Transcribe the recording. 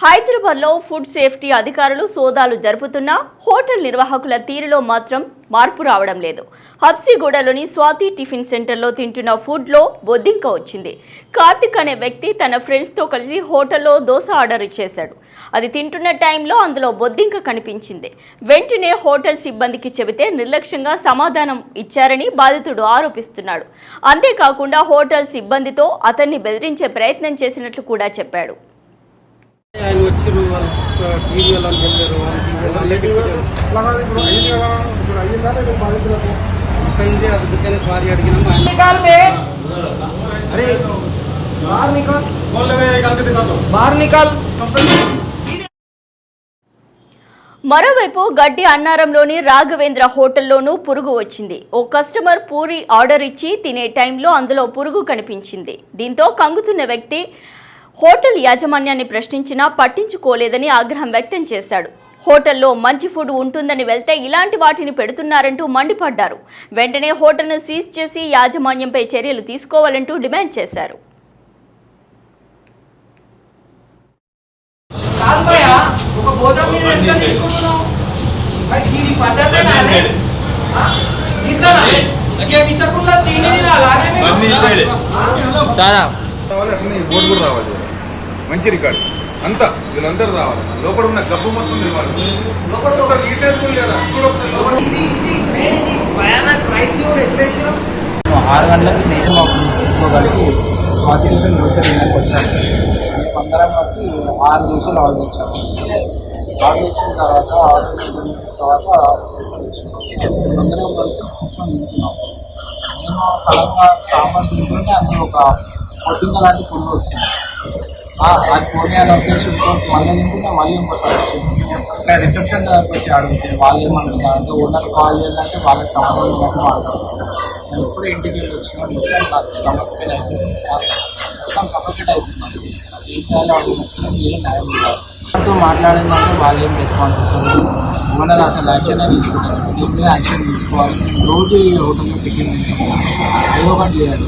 హైదరాబాద్లో food safety అధికారులు సోదాలు జరుపుతున్నా హోటల్ నిర్వాహకుల తీరులో మాత్రం మార్పు రావడం లేదు. హబ్సిగూడలోని స్వాతి టిఫిన్ సెంటర్లో తింటున్న ఫుడ్లో బొద్దింక వచ్చింది. కార్తిక్ అనే వ్యక్తి తన ఫ్రెండ్స్తో కలిసి హోటల్లో దోశ ఆర్డర్ ఇచ్చేశాడు. అది తింటున్న టైంలో అందులో బొద్దింక కనిపించింది. వెంటనే హోటల్ సిబ్బందికి చెబితే నిర్లక్ష్యంగా సమాధానం ఇచ్చారని బాధితుడు ఆరోపిస్తున్నాడు. అంతేకాకుండా హోటల్ సిబ్బందితో అతన్ని బెదిరించే ప్రయత్నం చేసినట్లు కూడా చెప్పాడు. ఆయన వచ్చారు టీవీ వాళ్ళని వెళ్ళారు అయింది అందుకనే సారీ అడిగినాము. మరోవైపు గడ్డి అన్నారంలోని రాఘవేంద్ర హోటల్లోనూ పురుగు వచ్చింది. ఓ కస్టమర్ పూరి ఆర్డర్ ఇచ్చి తినే టైంలో అందులో పురుగు కనిపించింది. దీంతో కంగుతున్న వ్యక్తి హోటల్ యాజమాన్యాన్ని ప్రశ్నించినా పట్టించుకోలేదని ఆగ్రహం వ్యక్తం చేశాడు. హోటల్లో మంచి ఫుడ్ ఉంటుందని వెళ్తే ఇలాంటి వాటిని పెడుతున్నారంటూ మండిపడ్డారు. వెంటనే హోటల్ను సీజ్ చేసి యాజమాన్యంపై చర్యలు తీసుకోవాలంటూ డిమాండ్ చేశారు. మంచి రికార్డు అంతా వీళ్ళందరూ రావాలి. లోపల ఉన్న గబ్బు మొత్తం తిరగాలి. 6 గంటలకి నేను మా ఫ్రెండ్స్తో కలిసి స్వాతి టిఫిన్ దోశ తినడానికి వచ్చాను. అందరం వచ్చి 6 దోశలు ఆర్డర్ ఇచ్చాము. ఆర్డర్ ఇచ్చిన తర్వాత అందరం కలిసి కూర్చొని తింటున్నాం. నేను సడన్గా సాంబార్ తింటుంటే అందులో ఒక పొట్టింక లాంటి పురుగు వచ్చింది. అది పోనీ అని వచ్చేసి మళ్ళీ తింటుంటే మళ్ళీ ఇంకోసారి వచ్చింది. ఇక్కడ రిసెప్షన్ దగ్గరకు వచ్చి అడిగితే వాళ్ళు ఏమంటున్నారు అంటే ఓనర్ కాల్ చేయాలంటే వాళ్ళకి సమాధానం బట్టి మాట్లాడుతున్నారు. నేను ఎప్పుడూ ఇంటికి వెళ్ళి వచ్చినా నాకు స్టమక్ పెయిన్ అయిపోయింది, మొత్తం సఫోకేట్ అయిపోయింది. ఏం చేయాలో అడుగుతున్నా మీరే న్యాయం చేయాలి. వాళ్ళతో మాట్లాడిందంటే వాళ్ళు ఏం రెస్పాన్స్ ఇస్తారు. ఓనర్ అసలు యాక్షన్ తీసుకుంటారు. దీని మీద యాక్షన్ తీసుకోవాలి. రోజు ఈ హోటల్లో టిఫిన్ ఏదో ఒకటి చేయాలి.